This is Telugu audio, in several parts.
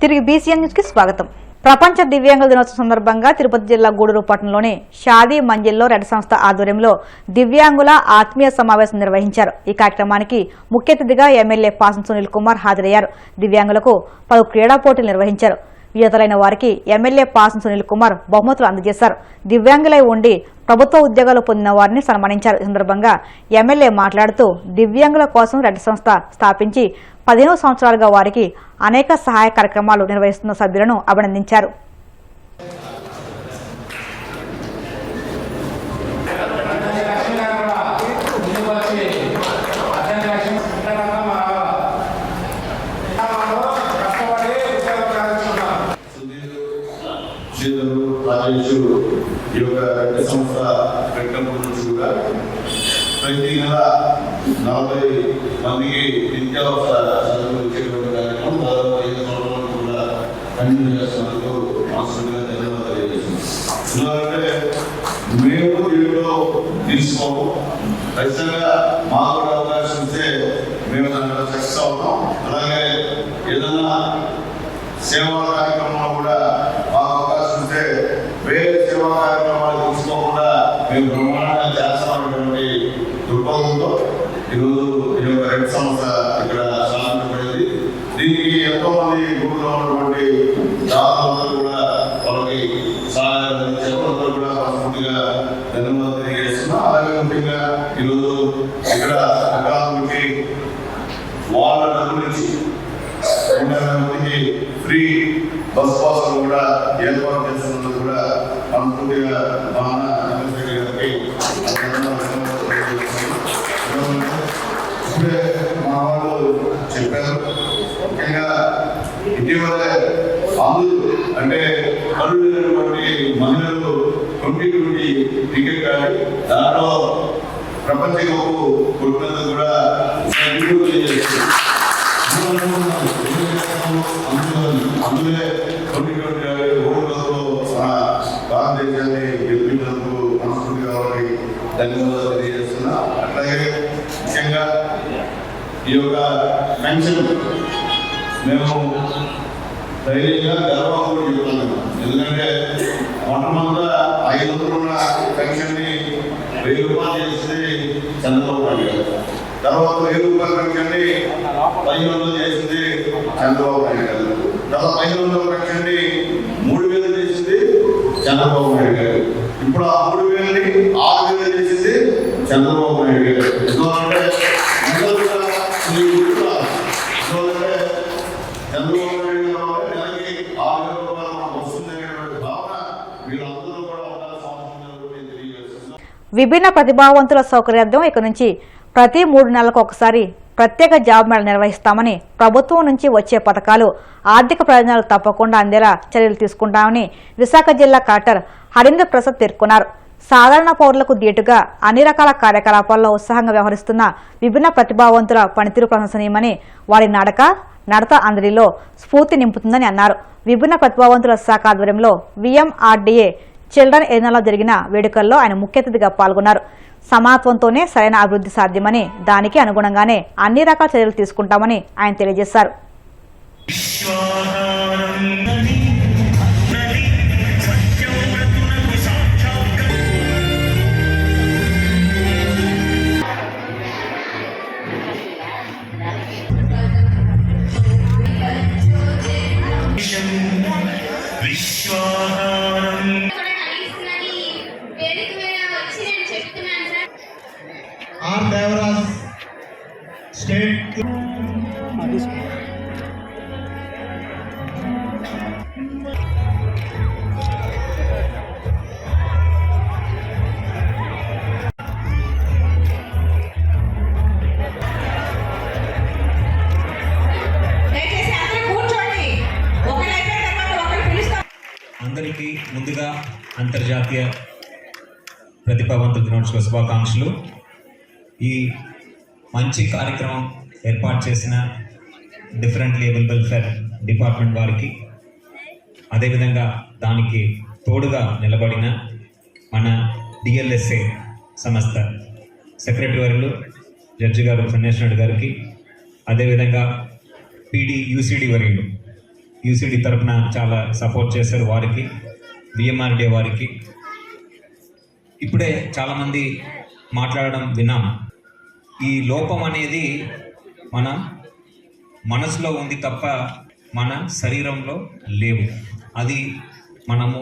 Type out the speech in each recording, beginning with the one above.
తిరిగి బీసీఎన్ న్యూస్ కి స్వాగతం. ప్రపంచ దివ్యాంగుల దినోత్సవం సందర్భంగా తిరుపతి జిల్లా గూడూరు పట్టణంలోని షాదీ మంజిల్లో రెడ్ సంస్థ ఆధ్వర్యంలో దివ్యాంగుల ఆత్మీయ సమావేశం నిర్వహించారు. ఈ కార్యక్రమానికి ముఖ్య అతిథిగా ఎమ్మెల్యే పాసం సునీల్ కుమార్ హాజరయ్యారు. దివ్యాంగులకు పలు క్రీడా పోటీలు నిర్వహించారు. విజేతలైన వారికి ఎమ్మెల్యే పాసం సునీల్ కుమార్ బహుమతులు అందజేశారు. దివ్యాంగులై ఉండి ప్రభుత్వ ఉద్యోగాలు పొందిన వారిని సన్మానించారు. ఈ సందర్భంగా ఎమ్మెల్యే మాట్లాడుతూ దివ్యాంగుల కోసం రెడ్ సంస్థ స్థాపించి 15 సంవత్సరాలుగా వారికి అనేక సహాయ కార్యక్రమాలు నిర్వహిస్తున్న సభ్యులను అభినందించారు. ప్రతి నెల 40 మందికి నిత్యావసర సరుకులు ఇచ్చేటువంటి కార్యక్రమం దాదాపు 5 సంవత్సరాలు కూడా కంటిన్యూ చేస్తున్నందుకు మనస్ఫూర్తిగా ధన్యవాదాలు తెలియజేస్తున్నాం. ఎందుకంటే మేము దీంట్లో తీసుకోము, ఖచ్చితంగా మాకు కూడా అవకాశం ఇస్తే మేము దాంట్లో సక్సెస్ అవుతాం. అలాగే ఏదన్నా సేవా కార్యక్రమంలో కూడా మాకు అవకాశం ఇస్తే వేరే సేవా కార్యక్రమాలు తీసుకోకుండా మేము బ్రహ్మాండంగా చేస్తామనేటువంటి దృక్పథంతో ఈరోజు ఈ యొక్క రెడ్ సంస్థ ఇక్కడ స్థాపించబడింది. దీనికి ఎంతో మంది గురువులో ఉన్నటువంటి దాతలందరూ కూడా వాళ్ళకి సహాయాలు అందించారు. అందరూ కూడా మనస్ఫూర్తిగా ధన్యవాదాలు తెలియజేస్తున్నాం. అలాగే ముఖ్యంగా ఈరోజు ఇక్కడ అకాడమీకి వాళ్ళ డబ్బు నుంచి 200 మందికి ఫ్రీ బస్ పాసులు కూడా ఏర్పాటు చేస్తున్నందుకు కూడా మనస్ఫూర్తిగా ఇప్పుడే మా వాళ్ళు చెప్పారు. ముఖ్యంగా ఇటీవలే అందులు అంటే కళ్ళు లేనటువంటి మహిళలు 2020 టికెట్ కానీ దాంట్లో ప్రపంచ కప్పు కొట్టినందుకు కూడా అందులో 2020 ఓవర్లో భారతదేశాన్ని గెలిపించినందుకు మనస్ఫూర్తిగా వారికి ధన్యవాదాలు తెలియజేస్తున్నా. అట్లాగే ముఖ్యంగా ఈ యొక్క పెన్షన్ మేము ధైర్యంగా గర్వంగా కూడా చెప్తున్నాము. ఎందుకంటే మొట్టమొదట 500 ఉన్న పెన్షన్ని 1000 రూపాయలు చేసింది చంద్రబాబు నాయుడు గారు. తర్వాత 1000 రూపాయల పెన్షన్ని 1500 చేసింది చంద్రబాబు నాయుడు గారు. తర్వాత 1500 పెన్షన్ని 3000 చేసింది చంద్రబాబు నాయుడు గారు. ఇప్పుడు ఆ 3000ని 6000 చేసింది చంద్రబాబు నాయుడు గారు. ఎందుకంటే చంద్రబాబు నాయుడు గారు నెలకి 6000 రూపాయలు వస్తుందనేటువంటి భావన వీళ్ళందరూ కూడా తెలియజేస్తున్నారు. విభిన్న ప్రతిభావంతుల సౌకర్యార్థం ఇక నుంచి ప్రతి 3 నెలలకు ఒకసారి ప్రత్యేక జాబ్ మేళ నిర్వహిస్తామని, ప్రభుత్వం నుంచి వచ్చే పథకాలు ఆర్థిక ప్రయోజనాలు తప్పకుండా అందేలా చర్యలు తీసుకుంటామని విశాఖ జిల్లా కలెక్టర్ హరీంద్ర ప్రసాద్ పేర్కొన్నారు. సాధారణ పౌరులకు దీటుగా అన్ని రకాల కార్యకలాపాల్లో ఉత్సాహంగా వ్యవహరిస్తున్న విభిన్న ప్రతిభావంతుల పనితీరు ప్రశంసనీయమని, వారి నడత అందరిలో స్ఫూర్తి నింపుతుందని అన్నారు. విభిన్న ప్రతిభావంతుల శాఖ ఆధ్వర్యంలో విఎంఆర్డీఏ చిల్డ్రన్ ఏరియాలో జరిగిన వేడుకల్లో ఆయన ముఖ్య అతిథిగా పాల్గొన్నారు. సమానత్వంతోనే సరైన అభివృద్ధి సాధ్యమని, దానికి అనుగుణంగానే అన్ని రకాల చర్యలు తీసుకుంటామని ఆయన తెలియజేశారు. అందరికీ ముందుగా అంతర్జాతీయ ప్రతిభావంతుల దినోత్సవ శుభాకాంక్షలు. ఈ మంచి కార్యక్రమం ఏర్పాటు చేసిన డిఫరెంట్ లేబుల్ వెల్ఫేర్ డిపార్ట్మెంట్ వారికి, అదేవిధంగా దానికి తోడుగా నిలబడిన మన డిఎల్ఎస్ఏ సంస్థ సెక్రటరీ వర్యులు జడ్జి గారు సన్నేష్ రెడ్డి గారికి, అదేవిధంగా పీడీ యూసీడీ వర్యులు యూసీడీ తరఫున చాలా సపోర్ట్ చేశారు, వారికి, విఎంఆర్డే వారికి. ఇప్పుడే చాలామంది మాట్లాడడం విన్నాం. ఈ లోపం అనేది మన మనసులో ఉంది తప్ప మన శరీరంలో లేవు. అది మనము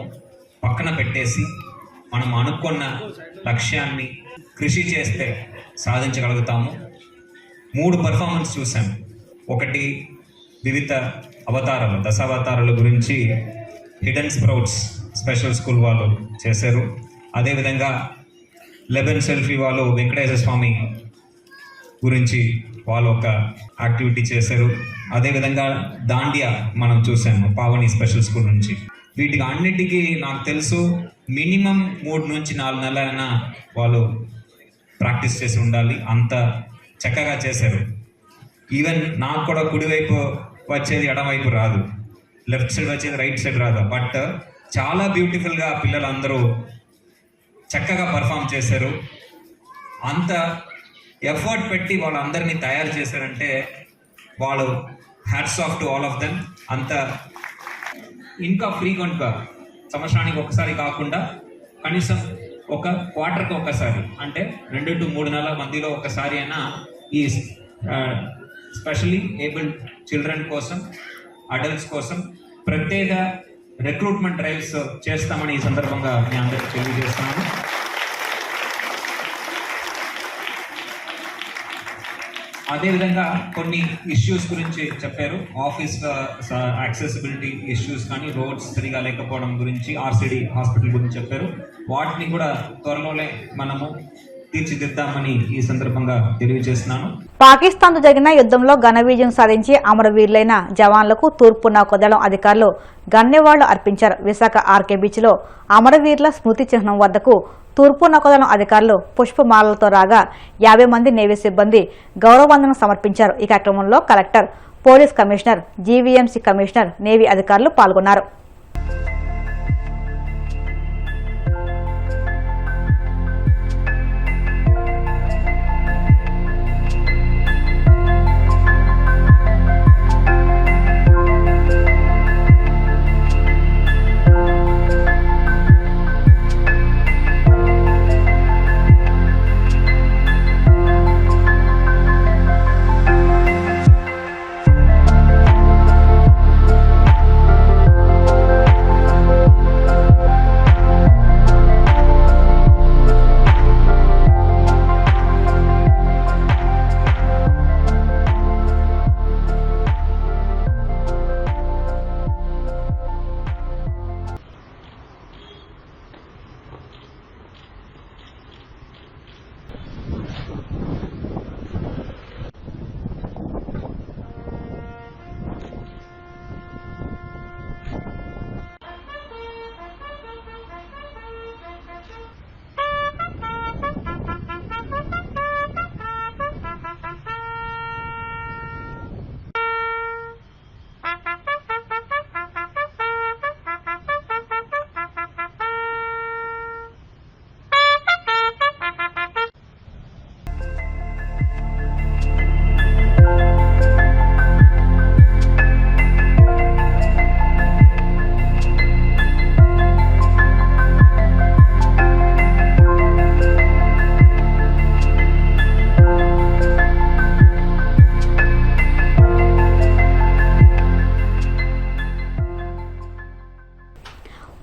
పక్కన పెట్టేసి మనం అనుకున్న లక్ష్యాన్ని కృషి చేస్తే సాధించగలుగుతాము. 3 పర్ఫార్మెన్స్ చూసాం. ఒకటి వివిధ అవతారాలు, దశావతారాల గురించి హిడెన్ స్ప్రౌట్స్ స్పెషల్ స్కూల్ వాళ్ళు చేశారు. అదేవిధంగా లెబెన్ సెల్ఫీ వాళ్ళు వెంకటేశ్వర స్వామి గురించి వాళ్ళు ఒక యాక్టివిటీ చేశారు. అదేవిధంగా దాండియా మనం చూసాము పావని స్పెషల్ స్కూల్ నుంచి. వీటికి అన్నిటికీ నాకు తెలుసు మినిమం 3 నుంచి 4 నెలలైనా వాళ్ళు ప్రాక్టీస్ చేసి ఉండాలి. అంత చక్కగా చేశారు. ఈవెన్ నాకు కూడా కుడివైపు వచ్చేది ఎడమవైపు రాదు, లెఫ్ట్ సైడ్ వచ్చేది రైట్ సైడ్ రాదు. బట్ చాలా బ్యూటిఫుల్గా పిల్లలందరూ చక్కగా పర్ఫామ్ చేశారు. అంత ఎఫర్ట్ పెట్టి వాళ్ళందరినీ తయారు చేశారంటే వాళ్ళు hats off to all of them. అంత ఇంకా ఫ్రీక్వెంట్గా సంవత్సరానికి ఒకసారి కాకుండా కనీసం ఒక క్వార్టర్కి ఒకసారి, అంటే 2 to 3 నెలల మధ్యలో ఒకసారి అయినా ఈ స్పెషల్లీ ఏబుల్డ్ చిల్డ్రన్ కోసం, అడల్ట్స్ కోసం ప్రత్యేక రిక్రూట్మెంట్ డ్రైవ్స్ చేస్తామని ఈ సందర్భంగా మీ అందరికీ తెలియజేస్తున్నాను. అదేవిధంగా కొన్ని ఇష్యూస్ గురించి చెప్పారు. ఆఫీస్ యాక్సెసిబిలిటీ ఇష్యూస్ కానీ, రోడ్స్ సరిగా లేకపోవడం గురించి, ఆర్సిడి హాస్పిటల్ గురించి చెప్పారు. వాటిని కూడా త్వరలోనే మనము తీర్చిదిద్దామని ఈ సందర్భంగా తెలియజేస్తున్నాను. పాకిస్తాన్తో జరిగిన యుద్ధంలో ఘన విజయం సాధించి అమరవీరులైన జవాన్లకు తూర్పు నౌకాదళం అధికారులు గన్నివాళ్లు అర్పించారు. విశాఖ ఆర్కే బీచ్లో అమరవీరుల స్మృతి చిహ్నం వద్దకు తూర్పు నౌకాదళం అధికారులు పుష్పమాలలతో రాగా 50 మంది నేవీ సిబ్బంది గౌరవవందనం సమర్పించారు. ఈ కార్యక్రమంలో collector, police commissioner, GVMC commissioner, navy అధికారులు పాల్గొన్నారు.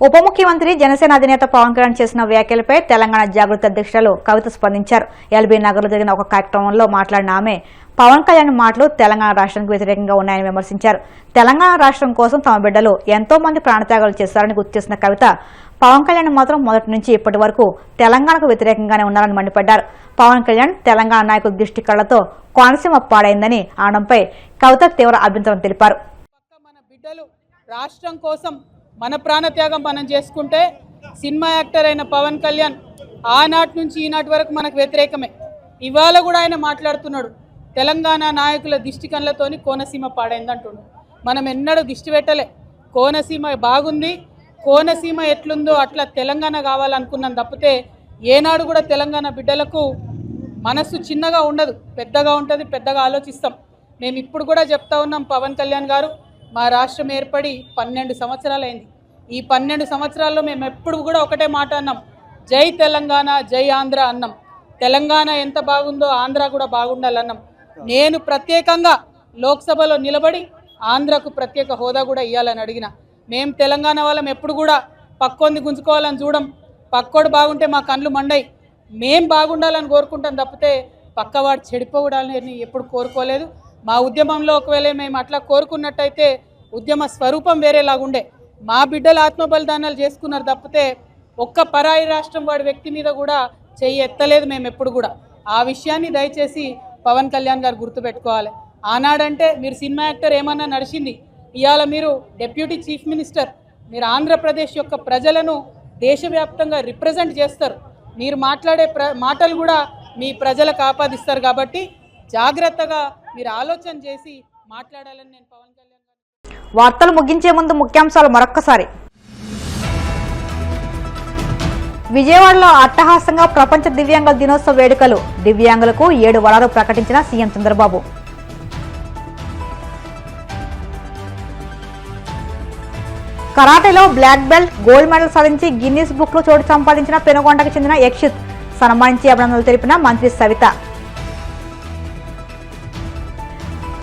ఉప ముఖ్యమంత్రి జనసేన అధినేత పవన్ కళ్యాణ్ చేసిన వ్యాఖ్యలపై తెలంగాణ జాగృతి అధ్యక్షురాలు కవిత స్పందించారు. ఎల్బీ నగర్లో జరిగిన ఒక కార్యక్రమంలో మాట్లాడిన ఆమె పవన్ కళ్యాణ్ మాటలు తెలంగాణ రాష్ట్రానికి వ్యతిరేకంగా ఉన్నాయని విమర్శించారు. తెలంగాణ రాష్ట్రం కోసం తమ బిడ్డలు ఎంతో మంది ప్రాణత్యాగాలు చేశారని గుర్తు చేసిన కవిత పవన్ కళ్యాణ్ మాత్రం మొదటి నుంచి ఇప్పటి వరకు తెలంగాణకు వ్యతిరేకంగానే ఉన్నారని మండిపడ్డారు. పవన్ కళ్యాణ్ తెలంగాణ నాయకుల దృష్టి కళ్లతో కోనసీమ పాడైందని అనడంపై కవిత తీవ్ర అభ్యంతరం తెలిపారు. మన బిడ్డలు రాష్ట్రం కోసం మన ప్రాణత్యాగం మనం చేసుకుంటే సినిమా యాక్టర్ అయిన పవన్ కళ్యాణ్ ఆనాటి నుంచి ఈనాటి వరకు మనకు వ్యతిరేకమే. ఇవాళ కూడా ఆయన మాట్లాడుతున్నాడు తెలంగాణ నాయకుల దిష్టి కళ్ళతోని కోనసీమ పాడైందంటున్నాడు. మనం ఎన్నడూ దిష్టి పెట్టలే. కోనసీమ బాగుంది, కోనసీమ ఎట్లుందో అట్లా తెలంగాణ కావాలనుకున్నాం తప్పితే ఏనాడు కూడా తెలంగాణ బిడ్డలకు మనస్సు చిన్నగా ఉండదు, పెద్దగా ఉంటుంది, పెద్దగా ఆలోచిస్తాం. మేము ఇప్పుడు కూడా చెప్తా ఉన్నాం, పవన్ కళ్యాణ్ గారు మా రాష్ట్రం ఏర్పడి 12 సంవత్సరాలైంది. ఈ 12 సంవత్సరాల్లో మేము ఎప్పుడు కూడా ఒకటే మాట అన్నాం, జై తెలంగాణ జై ఆంధ్ర అన్నాం. తెలంగాణ ఎంత బాగుందో ఆంధ్ర కూడా బాగుండాలన్నాం. నేను ప్రత్యేకంగా లోక్సభలో నిలబడి ఆంధ్రకు ప్రత్యేక హోదా కూడా ఇవ్వాలని అడిగిన. మేము తెలంగాణ వాళ్ళం ఎప్పుడు కూడా పక్కోంది గుంజుకోవాలని చూడం, పక్కోడు బాగుంటే మా కళ్ళు మండయి, మేం బాగుండాలని కోరుకుంటాం తప్పితే పక్కవాడు చెడిపోవడాలని ఎప్పుడు కోరుకోలేదు. మా ఉద్యమంలో ఒకవేళ మేము అట్లా కోరుకున్నట్టయితే ఉద్యమ స్వరూపం వేరేలాగుండే. మా బిడ్డలు ఆత్మబలిదానాలు చేసుకున్నారు తప్పితే ఒక్క పరాయి రాష్ట్రం వాడి వ్యక్తి మీద కూడా చెయ్యి ఎత్తలేదు మేము ఎప్పుడు కూడా. ఆ విషయాన్ని దయచేసి పవన్ కళ్యాణ్ గారు గుర్తుపెట్టుకోవాలి. ఆనాడంటే మీరు సినిమా యాక్టర్ ఏమన్నా నడిచింది, ఇవాళ మీరు డిప్యూటీ చీఫ్ మినిస్టర్, మీరు ఆంధ్రప్రదేశ్ యొక్క ప్రజలను దేశవ్యాప్తంగా రిప్రజెంట్ చేస్తారు. మీరు మాట్లాడే మాటలు కూడా మీ ప్రజలకు ఆపాదిస్తారు. కాబట్టి జాగ్రత్తగా మీరు ఆలోచన చేసి మాట్లాడాలని నేను పవన్ కళ్యాణ్ గారు. వార్తలు ముగించే ముందు ముఖ్యాంశాలు మరొక్కసారి. విజయవాడలో అట్టహాసంగా ప్రపంచ దివ్యాంగుల దినోత్సవ వేడుకలు. దివ్యాంగులకు 7 వరాలు ప్రకటించిన సీఎం చంద్రబాబు. కరాటేలో బ్లాక్ బెల్ట్, గోల్డ్ మెడల్ సాధించి గిన్నీస్ బుక్ లో చోటు సంపాదించిన పెనుగొండకు చెందిన యక్షిత్ సన్మానించి అభినందనలు తెలిపిన మంత్రి సవిత.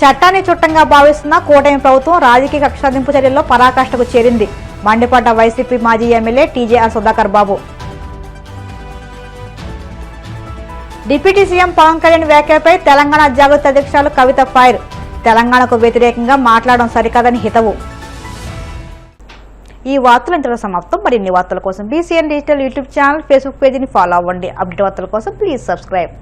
చట్టాన్ని చుట్టంగా భావిస్తున్న కూటమి ప్రభుత్వం రాజకీయ కక్ష సాధింపు చర్యల్లో పరాకాష్ఠకు చేరింది. మండిపడ్డ వైసీపీ మాజీ ఎమ్మెల్యే టీజేఆర్ సుధాకర్ బాబు. డిప్యూటీ సీఎం పవన్ కళ్యాణ్ వ్యాఖ్యలపై తెలంగాణ జాగృతి అధ్యక్షురాలు కవిత ఫైర్. తెలంగాణకు వ్యతిరేకంగా మాట్లాడడం సరికాదని హితవు. ఈ వార్తలు ఇంతలో సమాప్తం. మరిన్ని వార్తల కోసం BCN digital YouTube channel, Facebook పేజీని ఫాలో అవ్వండి. అప్డేట్ వార్తల కోసం ప్లీజ్ సబ్స్క్రైబ్.